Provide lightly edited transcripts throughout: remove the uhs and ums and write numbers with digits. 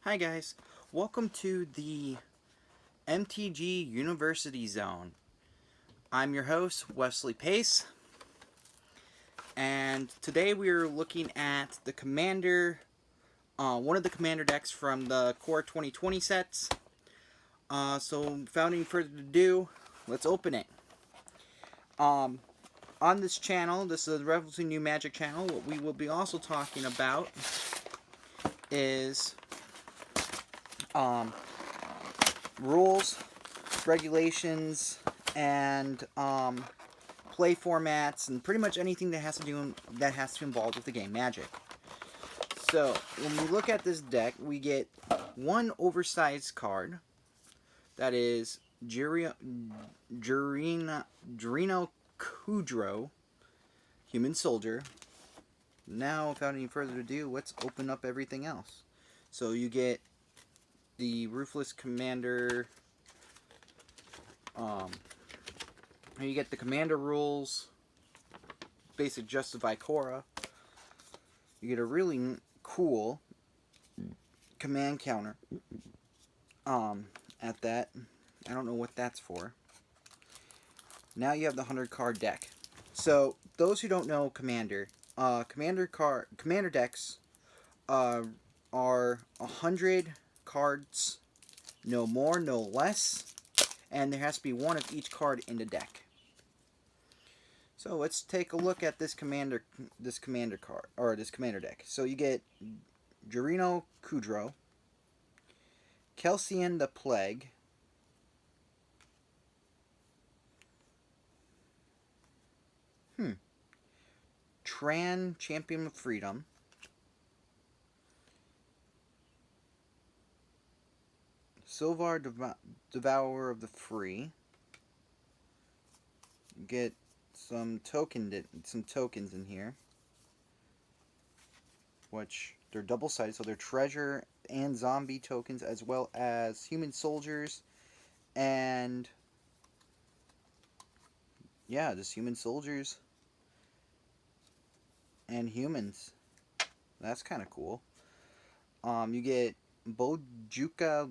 Hi guys, welcome to the MTG University Zone. I'm your host, Wesley Pace, and today we're looking at the Commander, one of the Commander decks from the Core 2020 sets. So without any further ado, let's open it. On this channel, this is a relatively new Magic channel, what we will be also talking about is rules, regulations, and play formats, and pretty much anything that has to involve with the game Magic. So when we look at this deck, we get one oversized card that is Jirino Kudro, Human Soldier. Now, without any further ado, let's open up everything else. So you get the Ruthless Commander. You get the Commander rules, basic Justify Cora. You get a really cool command counter. At that, I don't know what that's for. Now you have the 100 card deck. So those who don't know Commander, Commander decks are 100 cards, no more, no less, and there has to be one of each card in the deck. So let's take a look at this commander card, or this commander deck. So you get Jirino Kudro, Kelsian the Plague, Tran Champion of Freedom, Silvar Devourer of the Free. Get some tokens in here, which they're double-sided, so they're treasure and zombie tokens, as well as human soldiers, and yeah, just human soldiers and humans. That's kind of cool. You get Bojuka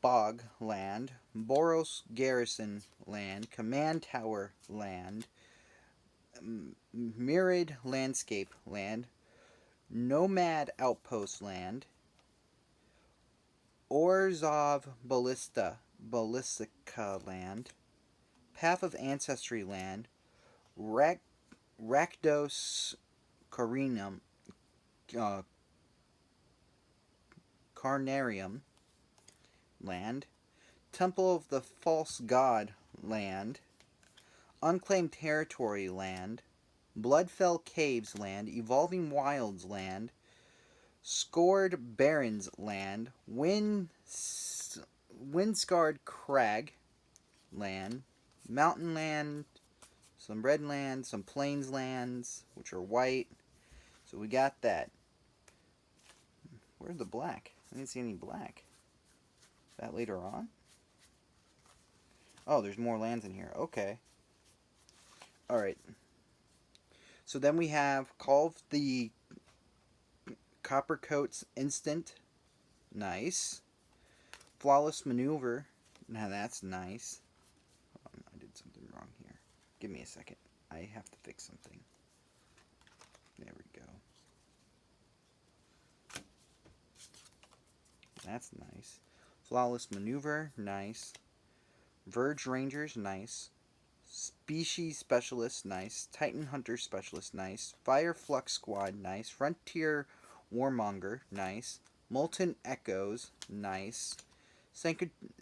Bog land, Boros Garrison land, Command Tower land, Mirrored Landscape land, Nomad Outpost land, Orzhov Ballistica land, Path of Ancestry land, Rakdos Carnarium land, Temple of the False God land, Unclaimed Territory land, Bloodfell Caves land, Evolving Wilds land, Scored Barrens land, Windscarred Crag land, Mountain land, some red land, some plains lands, which are white. So we got that. Where's the black? I didn't see any black. That later on? Oh, there's more lands in here. Okay. Alright. So then we have Call of the Coppercoats Instant. Nice. Flawless Maneuver. Now that's nice. I did something wrong here. Give me a second. I have to fix something. There we go. That's nice. Flawless Maneuver. Nice. Verge Rangers. Nice. Species Specialist, nice. Titan Hunter Specialist, nice. Fire Flux Squad, nice. Frontier Warmonger, nice. Molten Echoes, nice.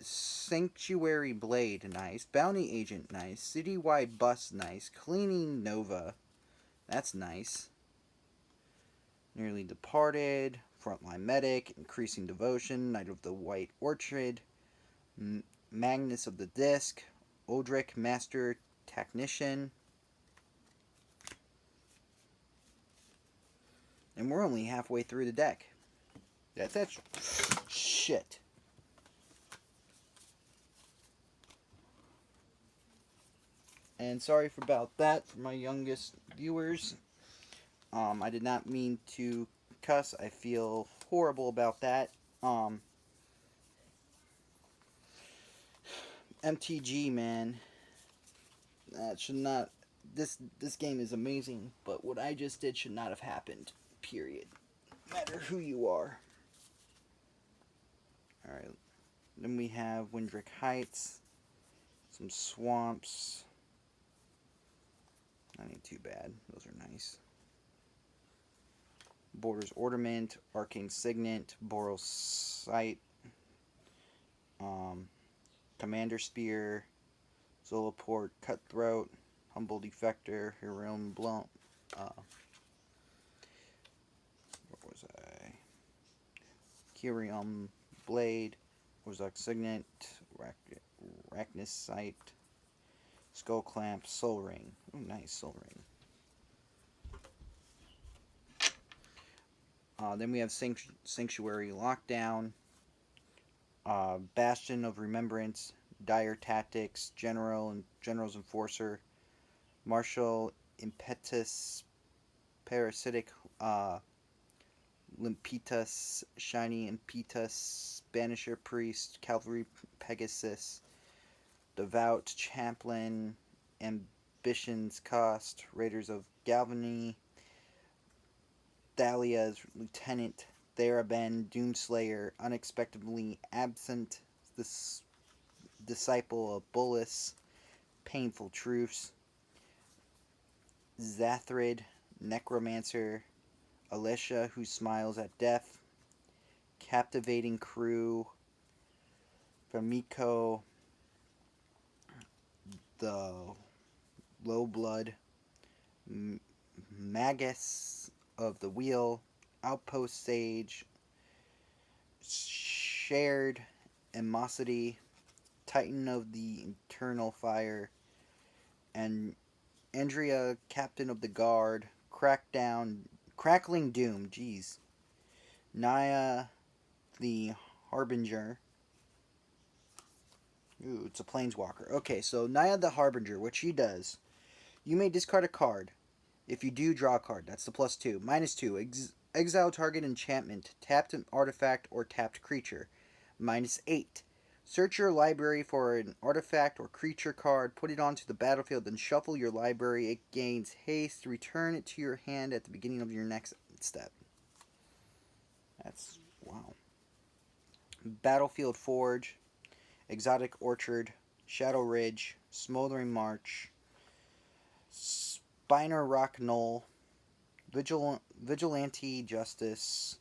Sanctuary Blade, nice. Bounty Agent, nice. Citywide Bus, nice. Cleaning Nova, that's nice. Nearly Departed, Frontline Medic, Increasing Devotion, Knight of the White Orchard, Magnus of the Disc, Odric Master Technician. And we're only halfway through the deck. That's shit. And sorry about that for my youngest viewers. I did not mean to cuss. I feel horrible about that. Um, MTG, man, that should not. This game is amazing, but what I just did should not have happened. Period. No matter who you are. All right. Then we have Windrick Heights, some swamps. Not ain't too bad. Those are nice. Borders Ornament, Arcane Signet, Boros Sight, Commander Spear, Zolaport, Cutthroat, Humble Defector, Hiram Blunt. What was I? Kyrium Blade, Ozark Signet, Arachnus Sight, Skull Clamp, Soul Ring. Oh, nice Soul Ring. Then we have Sanctuary Lockdown, Bastion of Remembrance, Dire Tactics, General's Enforcer, Martial Impetus, Parasitic Limpetus, Shiny Impetus, Banisher Priest, Cavalry Pegasus, Devout Chaplain, Ambition's Cost, Raiders of Galvany, Thalia's Lieutenant, Theraben, Doomslayer, Unexpectedly Absent, the Disciple of Bullus, Painful Truce, Zathrid, Necromancer, Alicia, Who Smiles at Death, Captivating Crew, Famiko, the Low Blood, Magus of the Wheel, Outpost Sage, Shared Animosity, Titan of the Eternal Fire, and Andrea, Captain of the Guard, Crackling Doom, jeez, Naya, the Harbinger. Ooh, it's a Planeswalker. Okay, so Naya the Harbinger, what she does, you may discard a card. If you do, draw a card. That's the +2. -2. Exile target enchantment, tapped artifact or tapped creature. -8. Search your library for an artifact or creature card, put it onto the battlefield, then shuffle your library. It gains haste. Return it to your hand at the beginning of your next step. That's wow. Battlefield Forge, Exotic Orchard, Shadow Ridge, Smoldering March, Spiner Rock Knoll, Vigilante Justice,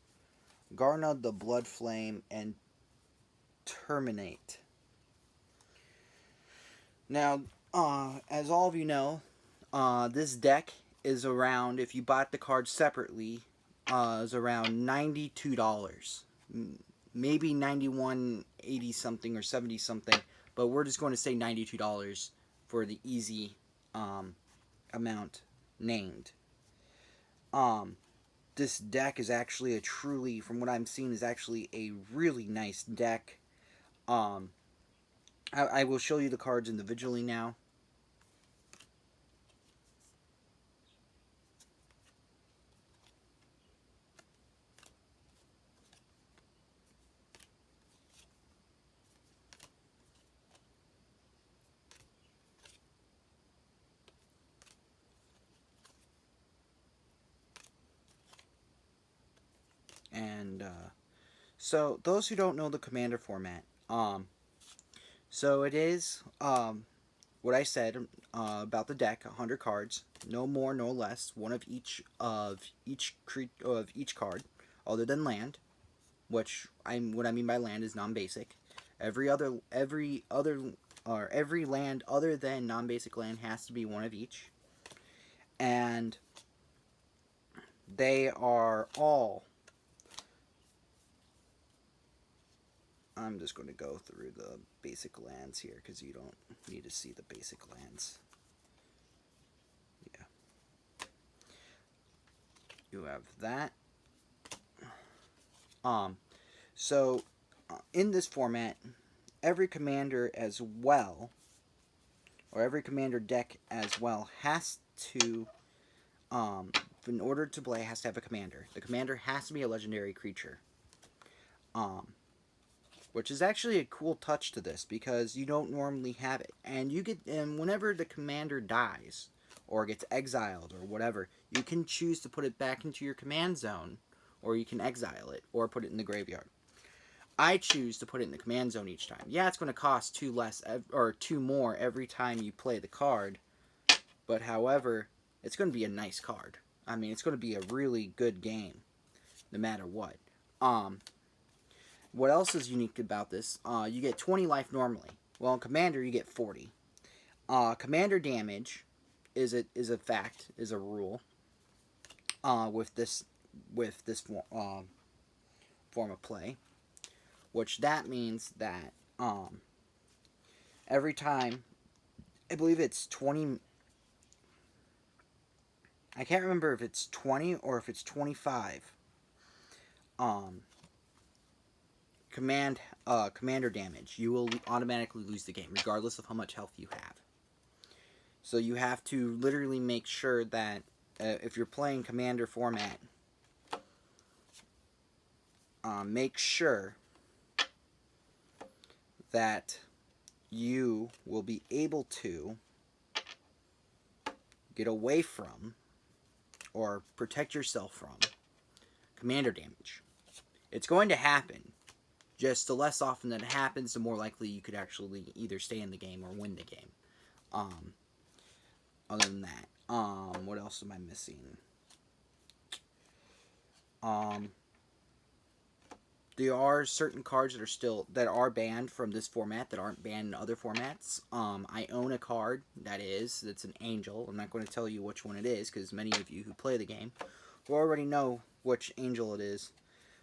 Garna the Blood Flame, and Terminate. Now, as all of you know, this deck is around, if you bought the cards separately, is around $92. Maybe 91.80 something or 70 something, but we're just going to say $92 for the easy amount named. This deck is actually from what I'm seeing, is actually a really nice deck. I will show you the cards individually now. And so those who don't know the Commander format, so it is what I said about the deck: 100 cards, no more, no less, one of each card, other than land, which what I mean by land is non-basic. Every land other than non-basic land has to be one of each, and they are all. I'm just going to go through the basic lands here because you don't need to see the basic lands. Yeah. You have that. So in this format, every commander as well, or every commander deck as well, has to, in order to play, has to have a commander. The commander has to be a legendary creature. Um, which is actually a cool touch to this because you don't normally have it. And whenever the commander dies or gets exiled or whatever, you can choose to put it back into your command zone, or you can exile it or put it in the graveyard. I choose to put it in the command zone each time. Yeah, it's going to cost two more every time you play the card, but however, it's going to be a nice card. I mean, it's going to be a really good game, no matter what. What else is unique about this? You get 20 life normally. Well, in Commander, you get 40. Commander damage is a fact, is a rule. With this form of play, which that means that every time, I believe it's 20. I can't remember if it's 20 or if it's 25. Um, commander damage, you will automatically lose the game, regardless of how much health you have. So you have to literally make sure that if you're playing commander format, make sure that you will be able to get away from or protect yourself from commander damage. It's going to happen. Just the less often that it happens, the more likely you could actually either stay in the game or win the game. Other than that, what else am I missing? There are certain cards that are banned from this format that aren't banned in other formats. I own a card that's an angel. I'm not going to tell you which one it is because many of you who play the game will already know which angel it is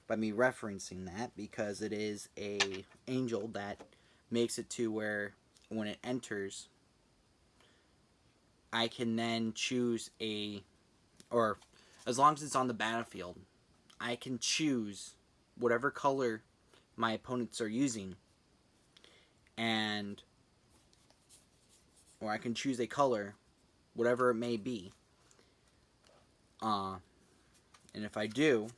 by me referencing that, because it is a angel that makes it to where when it enters, I can then choose or as long as it's on the battlefield, I can choose whatever color my opponents are using, or I can choose a color, whatever it may be. And if I do,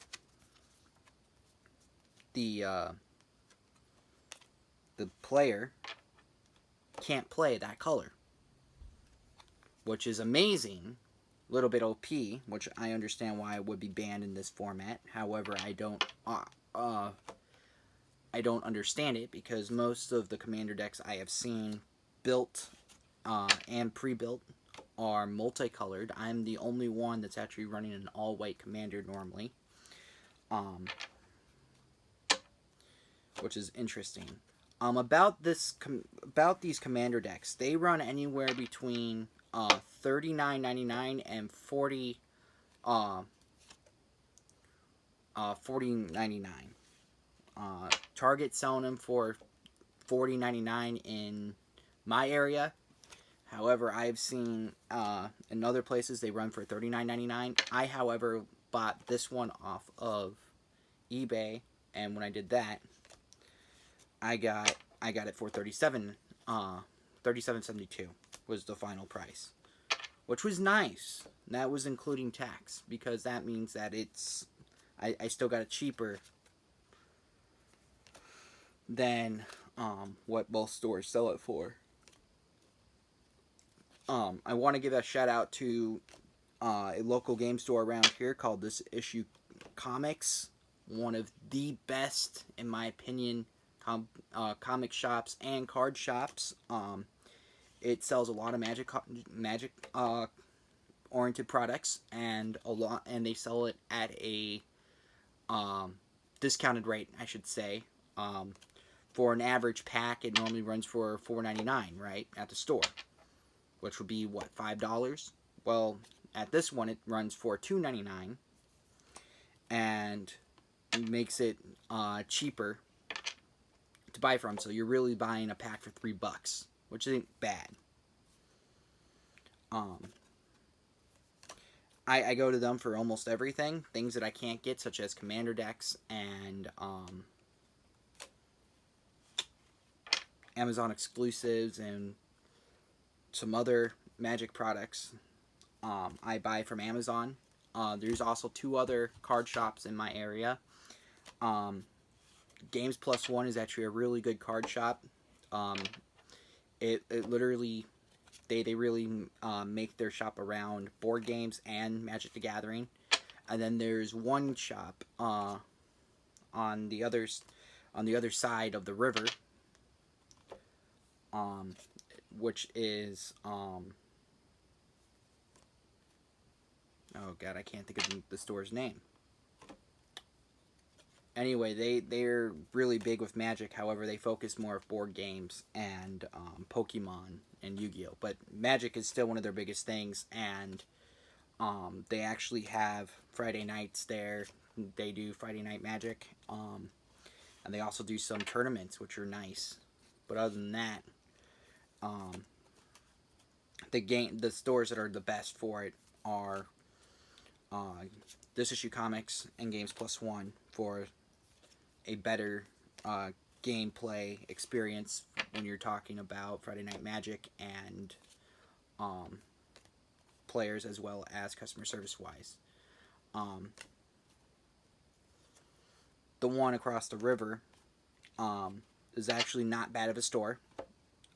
the player can't play that color, which is amazing. A little bit OP, which I understand why it would be banned in this format. However, I don't understand it because most of the commander decks I have seen built and pre-built are multicolored. I'm the only one that's actually running an all-white commander normally, which is interesting. About these commander decks, they run anywhere between $39.99 and $40.99. Target selling them for $40.99 in my area. However, I've seen in other places they run for $39.99. I, however, bought this one off of eBay, and when I did that, I got it for $37.72 was the final price, which was nice. That was including tax, because that means that I still got it cheaper than what most stores sell it for. I want to give a shout out to a local game store around here called This Issue Comics. One of the best, in my opinion, comic shops and card shops. It sells a lot of magic oriented products, and they sell it at a discounted rate, I should say. For an average pack, it normally runs for $4.99, right, at the store, which would be what, $5? Well, at this one, it runs for $2.99, and it makes it cheaper to buy from. So you're really buying a pack for $3, which isn't bad. I go to them for almost everything, things that I can't get, such as commander decks and Amazon exclusives and some other Magic products. I buy from Amazon. There's also 2 other card shops in my area. Games Plus One is actually a really good card shop. It literally they really make their shop around board games and Magic the Gathering. And then there's one shop on the other side of the river, which is oh god, I can't think of the store's name. Anyway, they're really big with Magic. However, they focus more of board games and Pokemon and Yu-Gi-Oh. But Magic is still one of their biggest things, and they actually have Friday nights there. They do Friday Night Magic, and they also do some tournaments, which are nice. But other than that, the stores that are the best for it are This Issue Comics and Games Plus One for a better gameplay experience when you're talking about Friday Night Magic and players, as well as customer service wise. The one across the river is actually not bad of a store.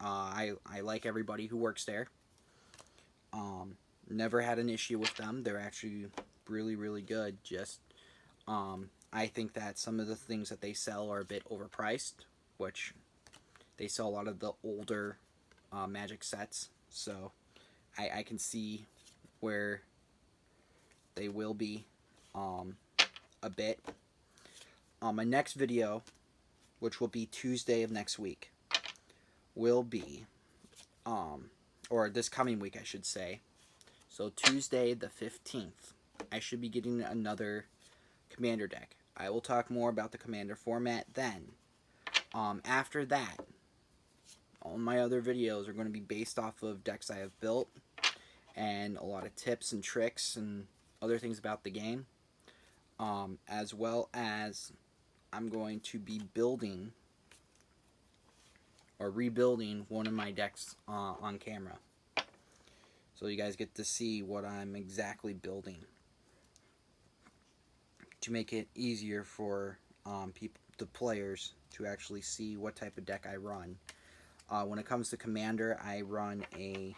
I like everybody who works there. Never had an issue with them. They're actually really, really good. Just I think that some of the things that they sell are a bit overpriced, which they sell a lot of the older Magic sets, so I can see where they will be a bit. My next video, which will be Tuesday of next week, will be, or this coming week, I should say. So Tuesday the 15th, I should be getting another Commander deck. I will talk more about the Commander format then. After that, all my other videos are going to be based off of decks I have built and a lot of tips and tricks and other things about the game, as well as I'm going to be building or rebuilding one of my decks on camera, so you guys get to see what I'm exactly building, to make it easier for the players to actually see what type of deck I run. When it comes to Commander, I run a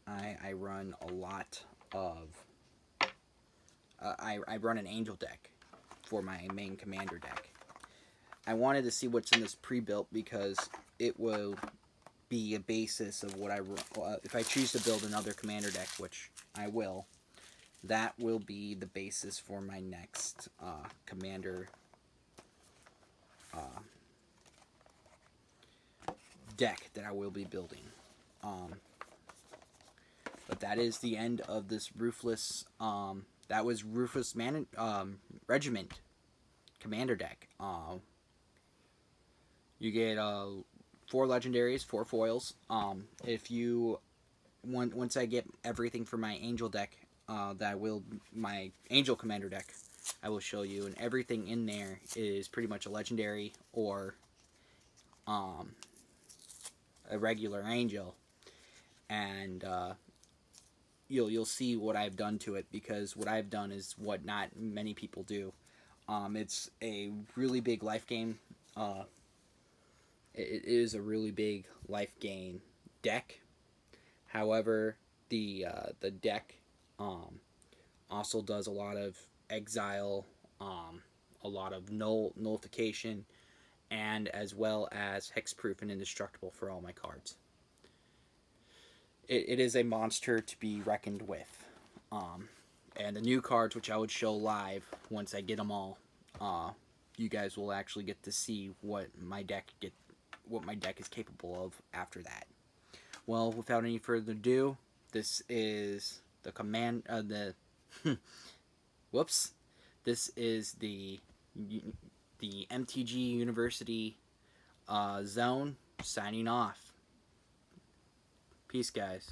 I run a lot of I run an Angel deck for my main Commander deck. I wanted to see what's in this pre-built because it will be a basis of what I if I choose to build another Commander deck, which I will. That will be the basis for my next Commander deck that I will be building. But that is the end of this Ruthless. That was Ruthless Regiment Commander deck. You get 4 legendaries, 4 foils. If you once I get everything for my Angel deck, my Angel Commander deck, I will show you, and everything in there is pretty much a legendary or a regular Angel, and you'll see what I've done to it, because what I've done is what not many people do. It's a really big life gain. It is a really big life gain deck. However, the deck also does a lot of exile, a lot of nullification, and as well as hexproof and indestructible for all my cards. It is a monster to be reckoned with. And the new cards, which I would show live once I get them all, you guys will actually get to see what my deck is capable of after that. Well, without any further ado, this is the whoops. This is the MTG University zone, signing off. Peace, guys.